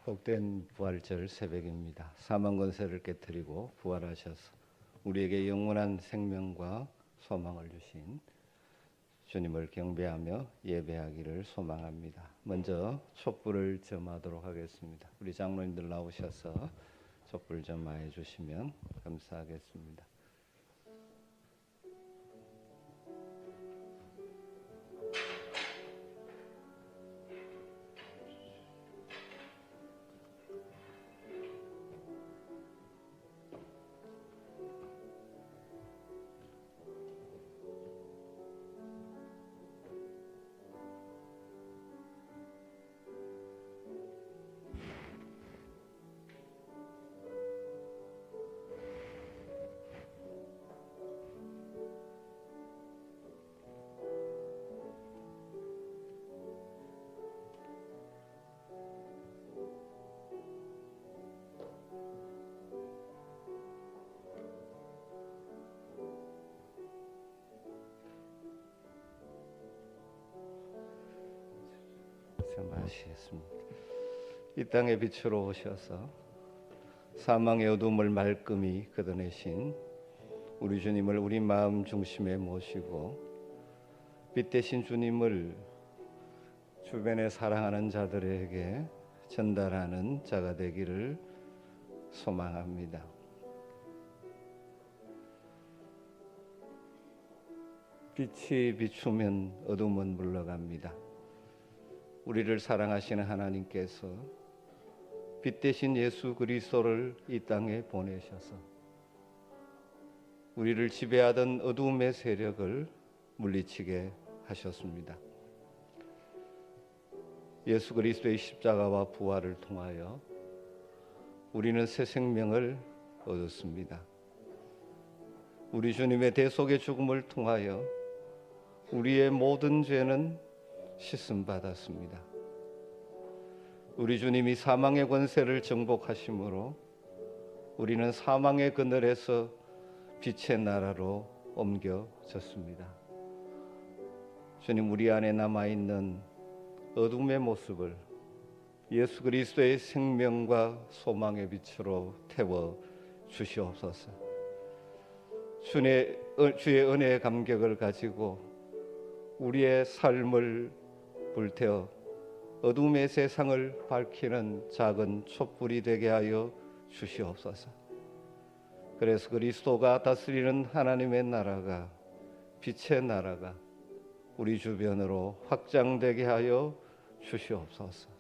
복된 부활절 새벽입니다. 사망 권세를 깨뜨리고 부활하셔서 우리에게 영원한 생명과 소망을 주신 주님을 경배하며 예배하기를 소망합니다. 먼저 촛불을 점하도록 하겠습니다. 우리 장로님들 나오셔서 촛불 점하해 주시면 감사하겠습니다. 마시겠습니다. 이 땅의 빛으로 오셔서 사망의 어둠을 말끔히 걷어내신 우리 주님을 우리 마음 중심에 모시고 빛 대신 주님을 주변에 사랑하는 자들에게 전달하는 자가 되기를 소망합니다. 빛이 비추면 어둠은 물러갑니다. 우리를 사랑하시는 하나님께서 빛 대신 예수 그리스도를 이 땅에 보내셔서 우리를 지배하던 어둠의 세력을 물리치게 하셨습니다. 예수 그리스도의 십자가와 부활을 통하여 우리는 새 생명을 얻었습니다. 우리 주님의 대속의 죽음을 통하여 우리의 모든 죄는 씻음 받았습니다. 우리 주님이 사망의 권세를 정복하심으로 우리는 사망의 그늘에서 빛의 나라로 옮겨졌습니다. 주님, 우리 안에 남아있는 어둠의 모습을 예수 그리스도의 생명과 소망의 빛으로 태워 주시옵소서. 주의 은혜의 감격을 가지고 우리의 삶을 불태워 어둠의 세상을 밝히는 작은 촛불이 되게 하여 주시옵소서. 그래서 그리스도가 다스리는 하나님의 나라가, 빛의 나라가 우리 주변으로 확장되게 하여 주시옵소서.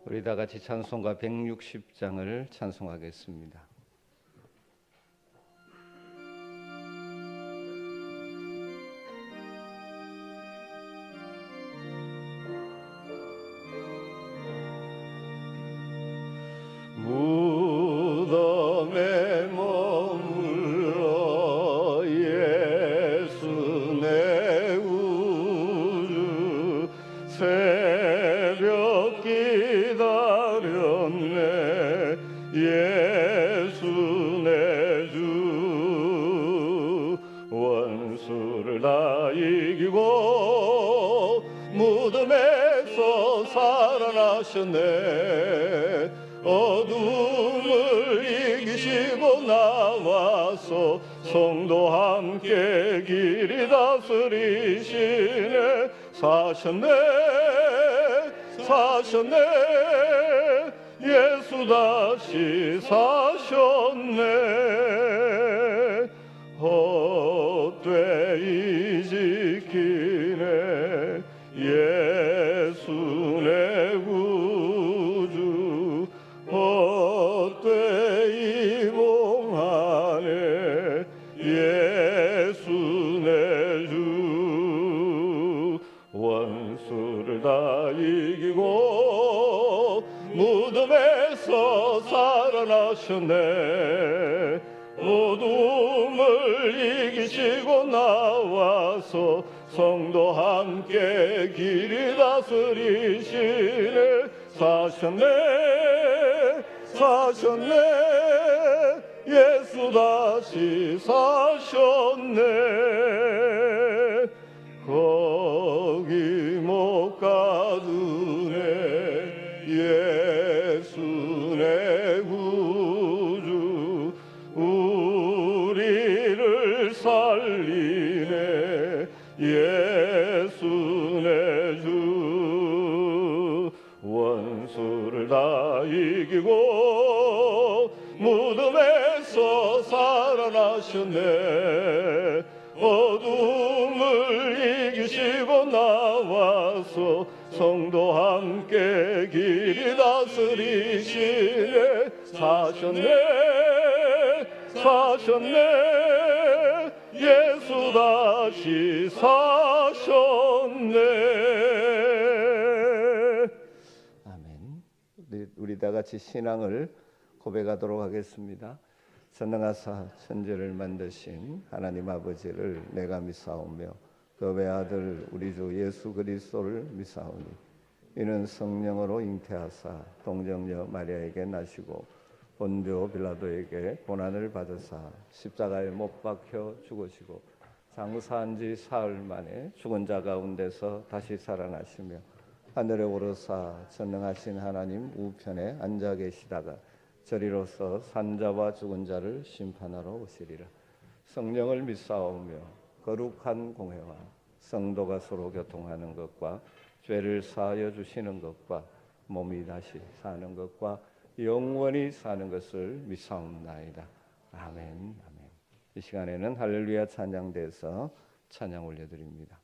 우리 다 같이 찬송가 160장을 찬송하겠습니다. 무덤에 머물러 예수 내 우주 새벽 기다렸네. 예수 내 주 원수를 다 이기고 무덤에서 살아나셨네. 어둠을 이기시고 나와서 성도 함께 길이 다스리시네. 사셨네 사셨네 예수 다시 사셨네. 무덤에서 살아나셨네. 어둠을 이기시고 나와서 성도 함께 길이 다스리시네. 사셨네 사셨네 예수 다시 사셨네. 거기 못 가두네 예수 내 구주. 우리를 살리네 예수 내 주. 원수를 다 이기고 무덤에서 살아나셨네. 어둠을 이기시고 나와서 성도 함께 길이 다스리시네. 사셨네 사셨네 예수 다시 사셨네. 아멘. 우리 다 같이 신앙을 고백하도록 하겠습니다. 전능하사 천지를 만드신 하나님 아버지를 내가 믿사오며 그 외아들 우리 주 예수 그리스도를 믿사오니 이는 성령으로 잉태하사 동정녀 마리아에게 나시고 본dio 빌라도에게 고난을 받으사 십자가에 못 박혀 죽으시고 장사한 지 사흘 만에 죽은 자 가운데서 다시 살아나시며 하늘에 오르사 전능하신 하나님 우편에 앉아 계시다가 저리로서 산자와 죽은 자를 심판하러 오시리라. 성령을 믿사오며 거룩한 공회와 성도가 서로 교통하는 것과 죄를 사하여 주시는 것과 몸이 다시 사는 것과 영원히 사는 것을 믿사옵나이다. 아멘. 아멘. 이 시간에는 할렐루야 찬양대에서 찬양 올려드립니다.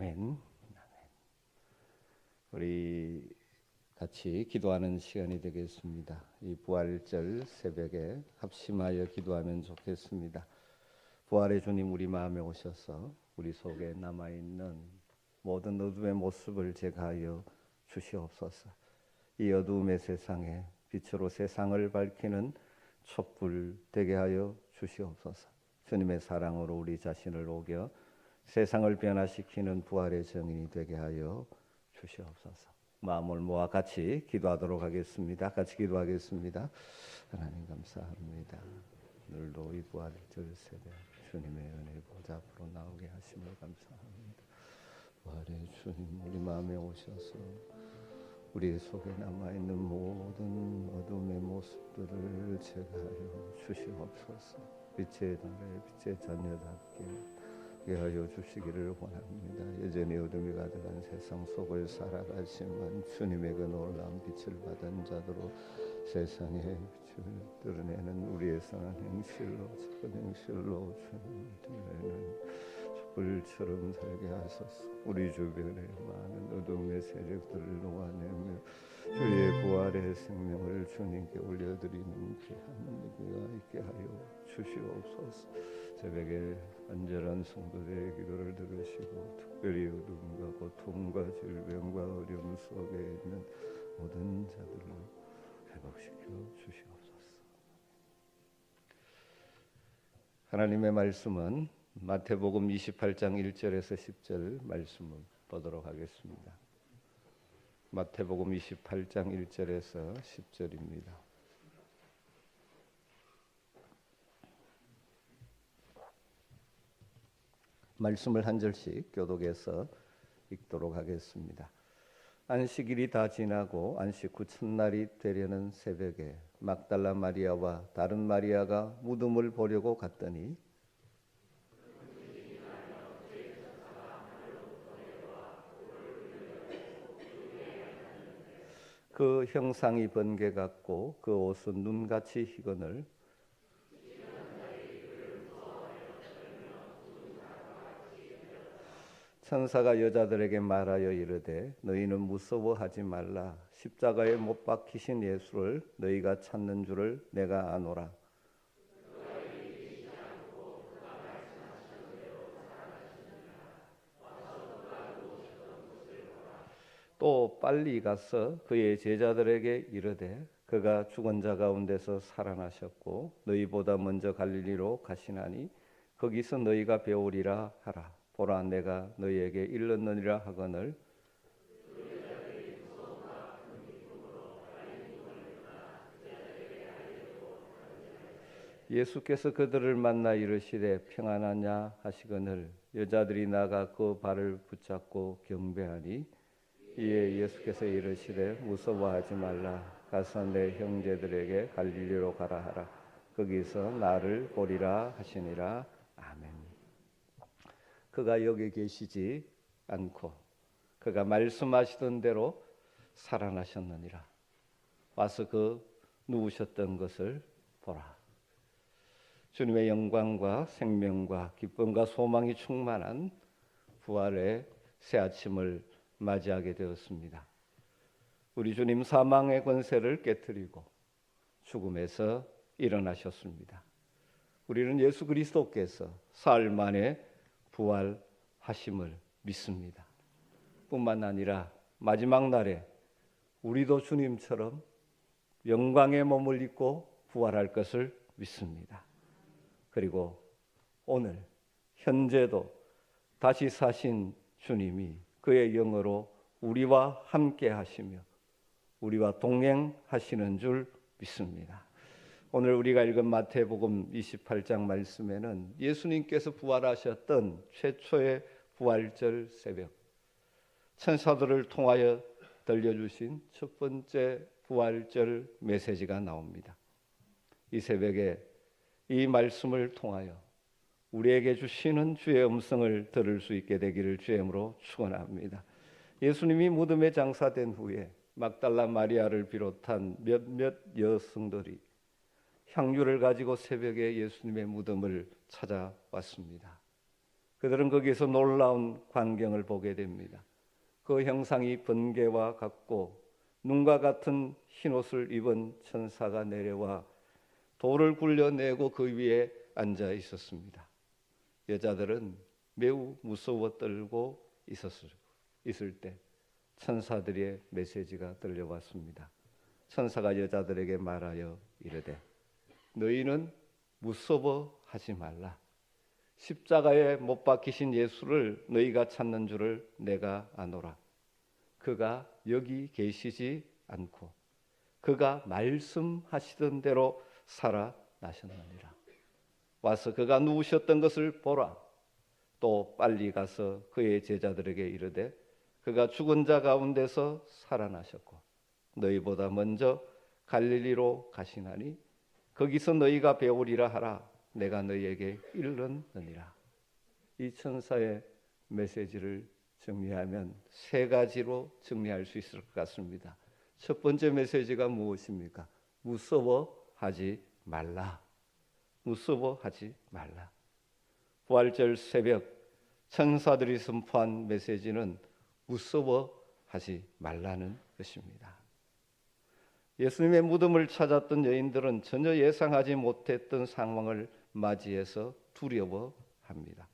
아멘. 우리 같이 기도하는 시간이 되겠습니다. 이 부활절 새벽에 합심하여 기도하면 좋겠습니다. 부활의 주님 우리 마음에 오셔서 우리 속에 남아있는 모든 어둠의 모습을 제거하여 주시옵소서. 이 어두움의 세상에 빛으로 세상을 밝히는 촛불 되게 하여 주시옵소서. 주님의 사랑으로 우리 자신을 녹여 세상을 변화시키는 부활의 증인이 되게 하여 주시옵소서. 마음을 모아 같이 기도하도록 하겠습니다. 같이 기도하겠습니다. 하나님 감사합니다. 오늘도 이 부활절 새벽 주님의 은혜 보좌 앞으로 나오게 하심을 감사합니다. 부활의 주님 우리 마음에 오셔서 우리 속에 남아있는 모든 어둠의 모습들을 제거하여 주시옵소서. 빛의 달에 빛의 자녀답게 하여 주시기를 원합니다. 여전히 어둠이 가득한 세상 속을 살아가지만 주님의 그 놀라운 빛을 받은 자들로 세상의 빛을 드러내는 우리의 선한 행실로 착한 행실로 주님 드러내는 촛불처럼 살게 하소서. 우리 주변에 많은 어둠의 세력들을 놓아내며 주의 부활의 생명을 주님께 올려드리는 귀한 예배가 있게 하여 주시옵소서. 새벽에 간절한 성도들의 기도를 들으시고 특별히 어둠과 고통과 질병과 어려움 속에 있는 모든 자들을 회복시켜 주시옵소서. 하나님의 말씀은 마태복음 28장 1절에서 10절 말씀을 보도록 하겠습니다. 마태복음 28장 1절에서 10절입니다. 말씀을 한 절씩 교독해서 읽도록 하겠습니다. 안식일이 다 지나고 안식 후 첫날이 되려는 새벽에 막달라 마리아와 다른 마리아가 무덤을 보려고 갔더니 그 형상이 번개 같고 그 옷은 눈같이 희거늘 천사가 여자들에게 말하여 이르되 너희는 무서워하지 말라. 십자가에 못 박히신 예수를 너희가 찾는 줄을 내가 아노라. 또 빨리 가서 그의 제자들에게 이르되 그가 죽은 자 가운데서 살아나셨고 너희보다 먼저 갈릴리로 가시나니 거기서 너희가 배우리라 하라. 보라 내가 너희에게 일렀느니라 하거늘 예수께서 그들을 만나 이르시되 평안하냐 하시거늘 여자들이 나가 그 발을 붙잡고 경배하니 이에 예수께서 이르시되 무서워하지 말라. 가서 내 형제들에게 갈릴리로 가라 하라. 거기서 나를 보리라 하시니라. 아멘. 그가 여기 계시지 않고 그가 말씀하시던 대로 살아나셨느니라. 와서 그 누우셨던 것을 보라. 주님의 영광과 생명과 기쁨과 소망이 충만한 부활의 새 아침을 맞이하게 되었습니다. 우리 주님 사망의 권세를 깨뜨리고 죽음에서 일어나셨습니다. 우리는 예수 그리스도께서 사흘 만에 부활하심을 믿습니다. 뿐만 아니라 마지막 날에 우리도 주님처럼 영광의 몸을 입고 부활할 것을 믿습니다. 그리고 오늘 현재도 다시 사신 주님이 그의 영으로 우리와 함께 하시며 우리와 동행하시는 줄 믿습니다. 오늘 우리가 읽은 마태복음 28장 말씀에는 예수님께서 부활하셨던 최초의 부활절 새벽, 천사들을 통하여 들려주신 첫 번째 부활절 메시지가 나옵니다. 이 새벽에 이 말씀을 통하여 우리에게 주시는 주의 음성을 들을 수 있게 되기를 주의 이름으로 축원합니다. 예수님이 무덤에 장사된 후에 막달라 마리아를 비롯한 몇몇 여성들이 향유를 가지고 새벽에 예수님의 무덤을 찾아왔습니다. 그들은 거기에서 놀라운 광경을 보게 됩니다. 그 형상이 번개와 같고 눈과 같은 흰옷을 입은 천사가 내려와 돌을 굴려내고 그 위에 앉아 있었습니다. 여자들은 매우 무서워 떨고 있을 때 천사들의 메시지가 들려왔습니다. 천사가 여자들에게 말하여 이르되 너희는 무서워하지 말라. 십자가에 못 박히신 예수를 너희가 찾는 줄을 내가 아노라. 그가 여기 계시지 않고 그가 말씀하시던 대로 살아나셨느니라. 와서 그가 누우셨던 것을 보라. 또 빨리 가서 그의 제자들에게 이르되 그가 죽은 자 가운데서 살아나셨고 너희보다 먼저 갈릴리로 가시나니 거기서 너희가 배우리라 하라. 내가 너희에게 이르느니라. 이 천사의 메시지를 정리하면 세 가지로 정리할 수 있을 것 같습니다. 첫 번째 메시지가 무엇입니까? 무서워하지 말라. 무서워하지 말라. 부활절 새벽 천사들이 선포한 메시지는 무서워하지 말라는 것입니다. 예수님의 무덤을 찾았던 여인들은 전혀 예상하지 못했던 상황을 맞이해서 두려워합니다.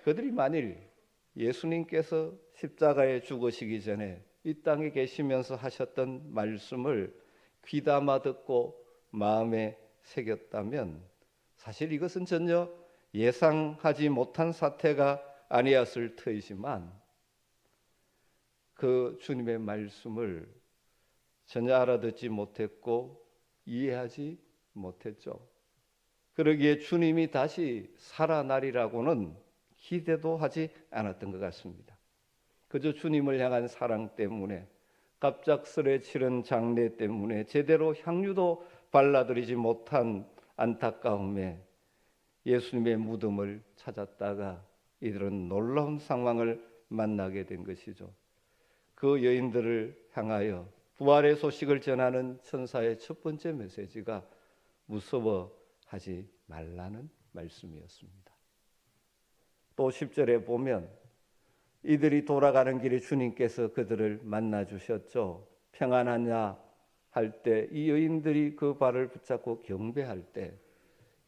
그들이 만일 예수님께서 십자가에 죽으시기 전에 이 땅에 계시면서 하셨던 말씀을 귀담아 듣고 마음에 새겼다면 사실 이것은 전혀 예상하지 못한 사태가 아니었을 터이지만 그 주님의 말씀을 전혀 알아듣지 못했고 이해하지 못했죠. 그러기에 주님이 다시 살아나리라고는 기대도 하지 않았던 것 같습니다. 그저 주님을 향한 사랑 때문에 갑작스레 치른 장례 때문에 제대로 향유도 발라드리지 못한 안타까움에 예수님의 무덤을 찾았다가 이들은 놀라운 상황을 만나게 된 것이죠. 그 여인들을 향하여 부활의 소식을 전하는 천사의 첫 번째 메시지가 무서워하지 말라는 말씀이었습니다. 또 10절에 보면 이들이 돌아가는 길에 주님께서 그들을 만나 주셨죠. 평안하냐 할 때 이 여인들이 그 발을 붙잡고 경배할 때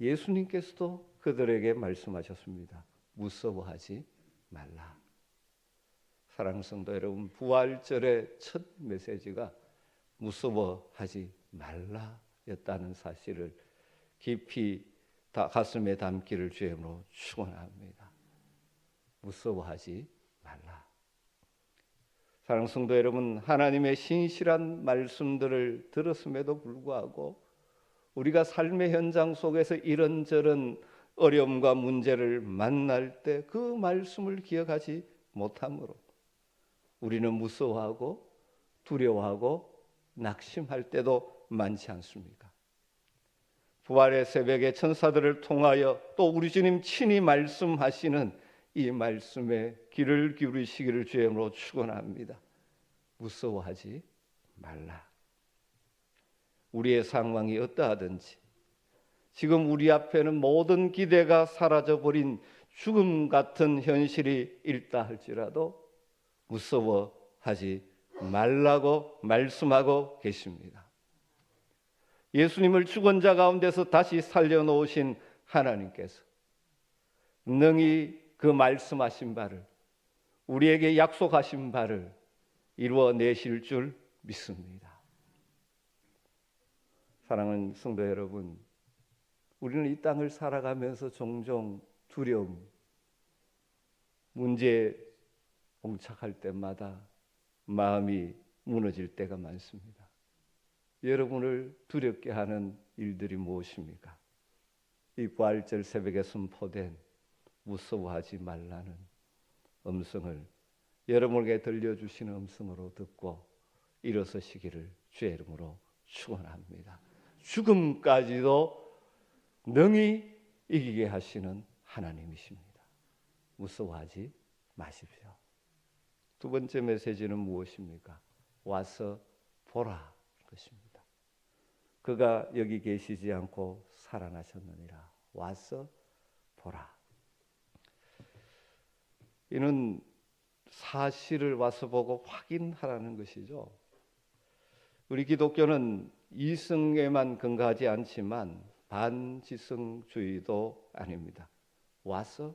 예수님께서도 그들에게 말씀하셨습니다. 무서워하지 말라. 사랑하는 성도 여러분, 부활절의 첫 메시지가 무서워하지 말라였다는 사실을 깊이 가슴에 담기를 주의 이름으로 축원합니다. 무서워하지 말라. 사랑하는 성도 여러분, 하나님의 신실한 말씀들을 들었음에도 불구하고 우리가 삶의 현장 속에서 이런저런 어려움과 문제를 만날 때 그 말씀을 기억하지 못함으로 우리는 무서워하고 두려워하고 낙심할 때도 많지 않습니까? 부활의 새벽에 천사들을 통하여 또 우리 주님 친히 말씀하시는 이 말씀에 귀를 기울이시기를 주의 이름으로 축원합니다. 무서워하지 말라. 우리의 상황이 어떠하든지 지금 우리 앞에는 모든 기대가 사라져버린 죽음 같은 현실이 있다 할지라도 무서워하지 말라고 말씀하고 계십니다. 예수님을 죽은 자 가운데서 다시 살려놓으신 하나님께서 능히 그 말씀하신 바를, 우리에게 약속하신 바를 이루어내실 줄 믿습니다. 사랑하는 성도 여러분, 우리는 이 땅을 살아가면서 종종 두려움, 문제에 봉착할 때마다 마음이 무너질 때가 많습니다. 여러분을 두렵게 하는 일들이 무엇입니까? 이 부활절 새벽에 선포된 무서워하지 말라는 음성을 여러분에게 들려주시는 음성으로 듣고 일어서시기를 주의 이름으로 축원합니다. 죽음까지도 능히 이기게 하시는 하나님이십니다. 무서워하지 마십시오. 두 번째 메시지는 무엇입니까? 와서 보라 것입니다. 그가 여기 계시지 않고 살아나셨느니라. 와서 보라. 이는 사실을 와서 보고 확인하라는 것이죠. 우리 기독교는 이성에만 근거하지 않지만 반지성주의도 아닙니다. 와서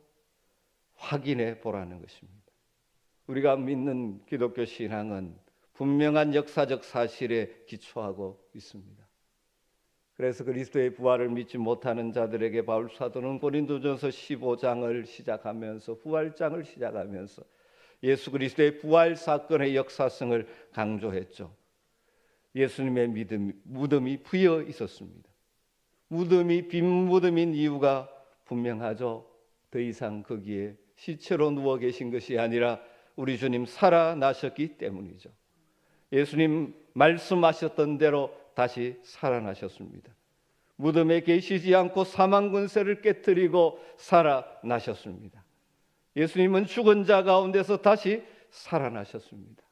확인해 보라는 것입니다. 우리가 믿는 기독교 신앙은 분명한 역사적 사실에 기초하고 있습니다. 그래서 그리스도의 부활을 믿지 못하는 자들에게 바울 사도는 고린도전서 15장을 시작하면서 부활장을 시작하면서 예수 그리스도의 부활 사건의 역사성을 강조했죠. 예수님의 무덤이 비어 있었습니다. 무덤이 빈 무덤인 이유가 분명하죠. 더 이상 거기에 시체로 누워 계신 것이 아니라 우리 주님 살아나셨기 때문이죠. 예수님 말씀하셨던 대로 다시 살아나셨습니다. 무덤에 계시지 않고 사망 권세를 깨뜨리고 살아나셨습니다. 예수님은 죽은 자 가운데서 다시 살아나셨습니다.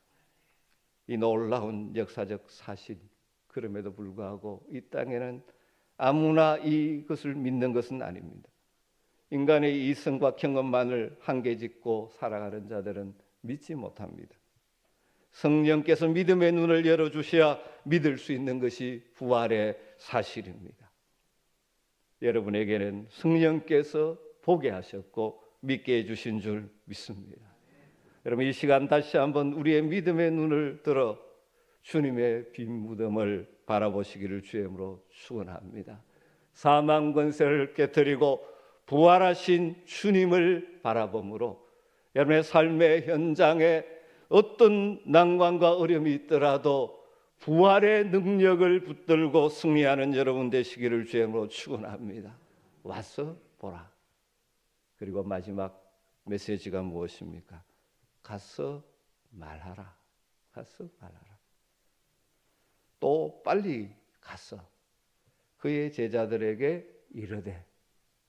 이 놀라운 역사적 사실, 그럼에도 불구하고 이 땅에는 아무나 이것을 믿는 것은 아닙니다. 인간의 이성과 경험만을 한계짓고 살아가는 자들은 믿지 못합니다. 성령께서 믿음의 눈을 열어주셔야 믿을 수 있는 것이 부활의 사실입니다. 여러분에게는 성령께서 보게 하셨고 믿게 해주신 줄 믿습니다. 여러분, 이 시간 다시 한번 우리의 믿음의 눈을 들어 주님의 빈 무덤을 바라보시기를 주의 이름으로 축원합니다. 사망 권세를 깨뜨리고 부활하신 주님을 바라봄으로 여러분의 삶의 현장에 어떤 난관과 어려움이 있더라도 부활의 능력을 붙들고 승리하는 여러분 되시기를 주의 이름으로 축원합니다. 와서 보라. 그리고 마지막 메시지가 무엇입니까? 가서 말하라. 가서 말하라. 또 빨리 가서 그의 제자들에게 이르되,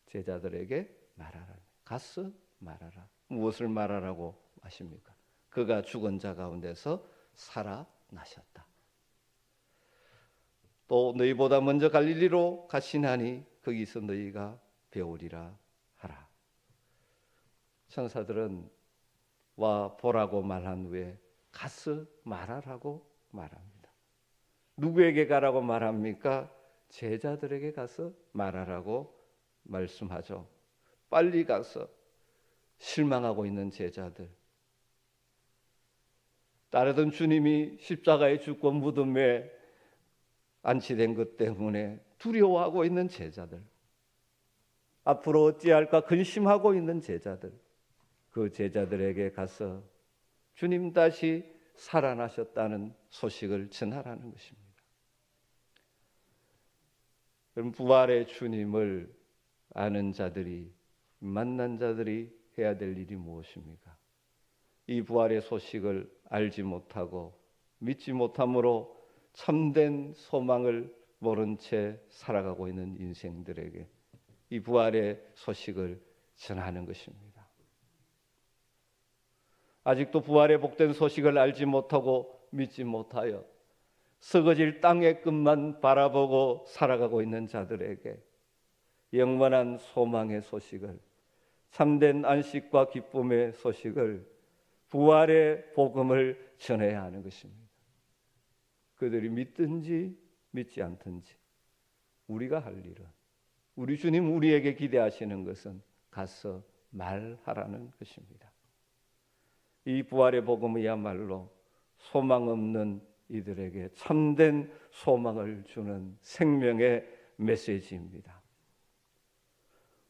제자들에게 말하라. 가서 말하라. 무엇을 말하라고 하십니까? 그가 죽은 자 가운데서 살아나셨다. 또 너희보다 먼저 갈릴리로 가시나니 거기서 너희가 배우리라 하라. 천사들은 와 보라고 말한 후에 가서 말하라고 말합니다. 누구에게 가라고 말합니까? 제자들에게 가서 말하라고 말씀하죠. 빨리 가서 실망하고 있는 제자들, 따르던 주님이 십자가에 죽고 무덤에 안치된 것 때문에 두려워하고 있는 제자들, 앞으로 어찌할까 근심하고 있는 제자들, 그 제자들에게 가서 주님 다시 살아나셨다는 소식을 전하라는 것입니다. 그럼 부활의 주님을 아는 자들이, 만난 자들이 해야 될 일이 무엇입니까? 이 부활의 소식을 알지 못하고 믿지 못함으로 참된 소망을 모른 채 살아가고 있는 인생들에게 이 부활의 소식을 전하는 것입니다. 아직도 부활의 복된 소식을 알지 못하고 믿지 못하여 썩어질 땅의 끝만 바라보고 살아가고 있는 자들에게 영원한 소망의 소식을, 참된 안식과 기쁨의 소식을, 부활의 복음을 전해야 하는 것입니다. 그들이 믿든지 믿지 않든지 우리가 할 일은, 우리 주님 우리에게 기대하시는 것은 가서 말하라는 것입니다. 이 부활의 복음이야말로 소망 없는 이들에게 참된 소망을 주는 생명의 메시지입니다.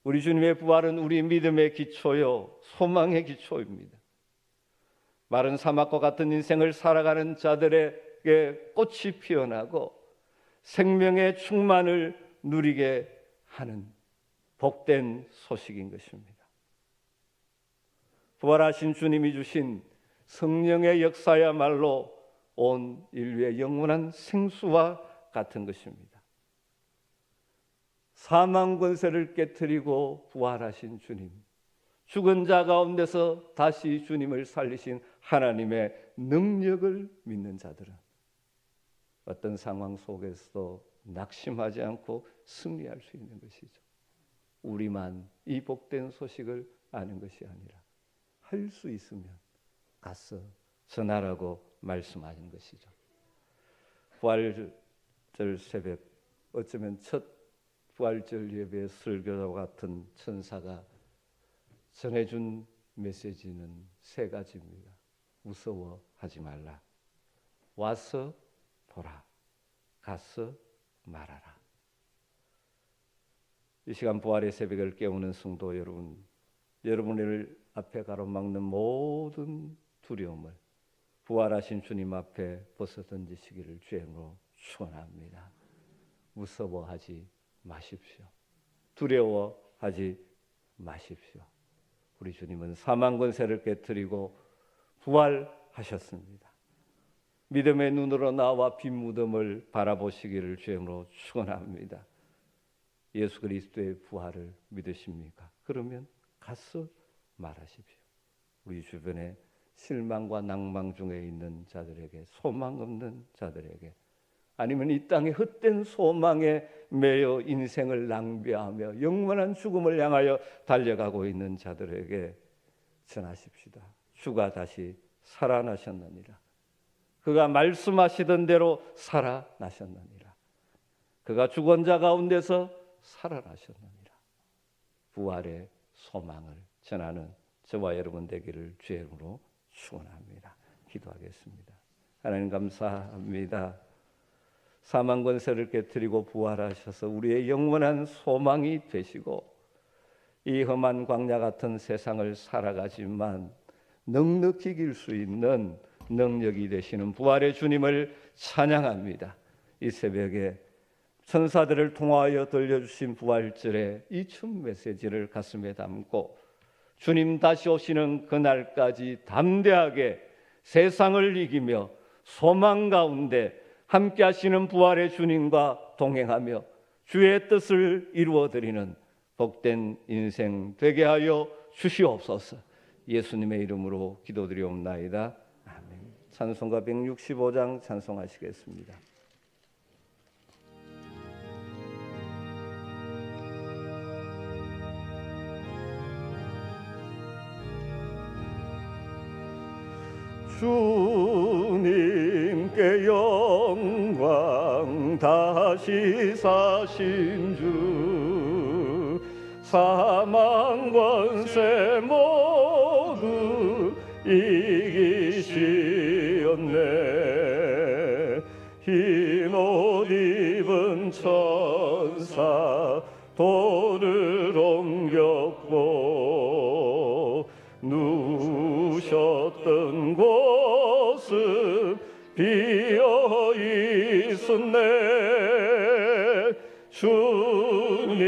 우리 주님의 부활은 우리 믿음의 기초요, 소망의 기초입니다. 마른 사막과 같은 인생을 살아가는 자들에게 꽃이 피어나고 생명의 충만을 누리게 하는 복된 소식인 것입니다. 부활하신 주님이 주신 성령의 역사야말로 온 인류의 영원한 생수와 같은 것입니다. 사망 권세를 깨뜨리고 부활하신 주님, 죽은 자 가운데서 다시 주님을 살리신 하나님의 능력을 믿는 자들은 어떤 상황 속에서도 낙심하지 않고 승리할 수 있는 것이죠. 우리만 이 복된 소식을 아는 것이 아니라 할 수 있으면 가서 전하라고 말씀하신 것이죠. 부활절 새벽, 어쩌면 첫 부활절 예배 설교와 같은 천사가 전해준 메시지는 세 가지입니다. 무서워하지 말라, 와서 보라, 가서 말하라. 이 시간 부활의 새벽을 깨우는 성도 여러분, 여러분을 앞에 가로막는 모든 두려움을 부활하신 주님 앞에 벗어던지시기를 주님으로 축원합니다. 무서워하지 마십시오. 두려워하지 마십시오. 우리 주님은 사망 권세를 깨뜨리고 부활하셨습니다. 믿음의 눈으로 나와 빈 무덤을 바라보시기를 주님으로 축원합니다. 예수 그리스도의 부활을 믿으십니까? 그러면 가서 말하십시오. 우리 주변에 실망과 낭망 중에 있는 자들에게, 소망 없는 자들에게, 아니면 이 땅의 헛된 소망에 매여 인생을 낭비하며 영원한 죽음을 향하여 달려가고 있는 자들에게 전하십시다. 주가 다시 살아나셨느니라. 그가 말씀하시던 대로 살아나셨느니라. 그가 죽은 자 가운데서 살아나셨느니라. 부활의 소망을 전하는 저와 여러분 되기를 주의 이름으로 축원합니다. 기도하겠습니다. 하나님 감사합니다. 사망 권세를 깨뜨리고 부활하셔서 우리의 영원한 소망이 되시고 이 험한 광야 같은 세상을 살아가지만 넉넉히 이길 수 있는 능력이 되시는 부활의 주님을 찬양합니다. 이 새벽에 천사들을 통하여 들려주신 부활절의 이 춤 메시지를 가슴에 담고 주님 다시 오시는 그날까지 담대하게 세상을 이기며 소망 가운데 함께 하시는 부활의 주님과 동행하며 주의 뜻을 이루어드리는 복된 인생 되게 하여 주시옵소서. 예수님의 이름으로 기도드리옵나이다. 아멘. 찬송가 165장 찬송하시겠습니다. 주님께 영광 다시 사신 주 사망 권세 모두 이기시었네. 흰 옷 입은 천사 돌을 옮겼고 누우셨던 곳은 비어 있었네. 주님께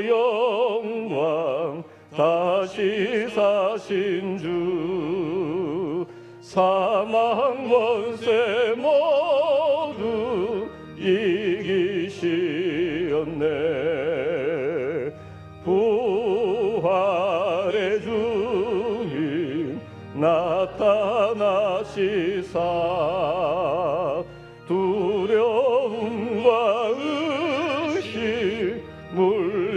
영광 다시 사신 주 사망 권세 모두 이기시었네. 부활의 주님 나타나시사 두려움과 의심 물리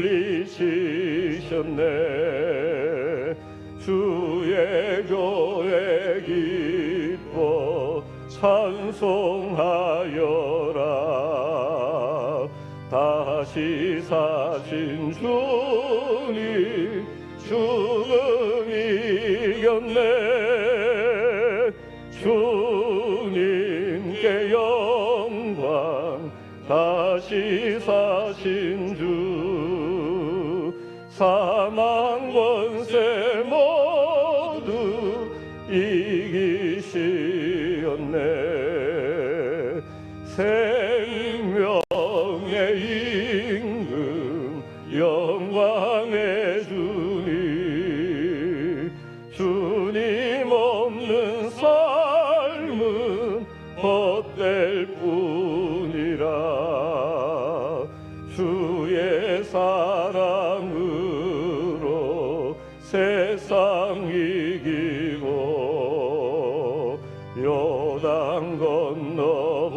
하셨네. 주의 교회 기뻐 찬송하여라. 다시 사신 주님 죽음 이겼네. 주님께 영광. 다시 사신 주 사망 권세 모두 이기시었네. 생명의 임금 영광의 주님. 주님 없는 삶은 헛될 뿐이라. 주의 사랑으로 세상 이기고 요단 건너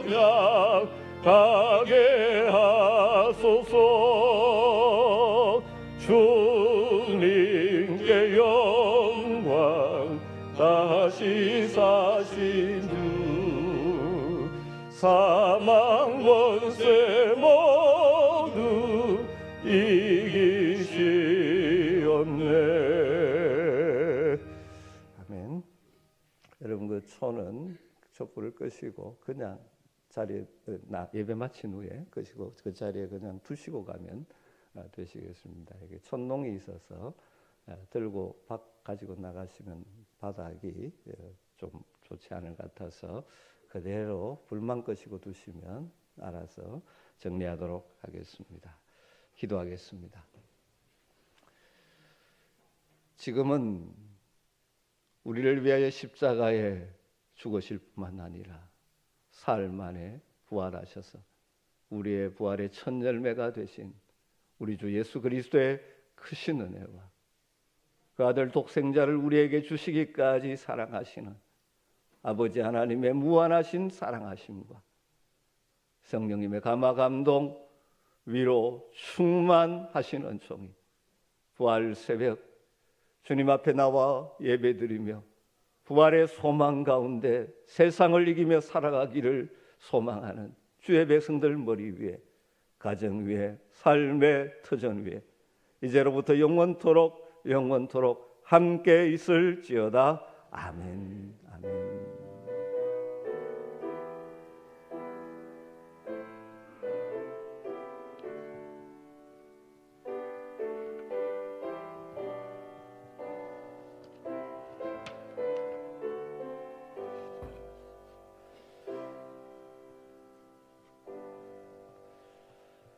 복양 가게 하소서. 주님께 영광. 다시 사신 주 사망 권세 모두 이기시었네. 아멘. 여러분 그 손은 촛불을 끄시고 그냥 자리에 예배 마친 후에 끄시고 그 자리에 그냥 두시고 가면 되시겠습니다. 이게 촛농이 있어서 들고 가지고 나가시면 바닥이 좀 좋지 않을 것 같아서 그대로 불만 끄시고 두시면 알아서 정리하도록 하겠습니다. 기도하겠습니다. 지금은 우리를 위하여 십자가에 죽으실 뿐만 아니라 사흘 만에 부활하셔서 우리의 부활의 첫 열매가 되신 우리 주 예수 그리스도의 크신 은혜와 그 아들 독생자를 우리에게 주시기까지 사랑하시는 아버지 하나님의 무한하신 사랑하심과 성령님의 감화 감동 위로 충만하신 은총이 부활 새벽 주님 앞에 나와 예배드리며 부활의 소망 가운데 세상을 이기며 살아가기를 소망하는 주의 백성들 머리 위에, 가정 위에, 삶의 터전 위에 이제로부터 영원토록 함께 있을지어다. 아멘. 아멘.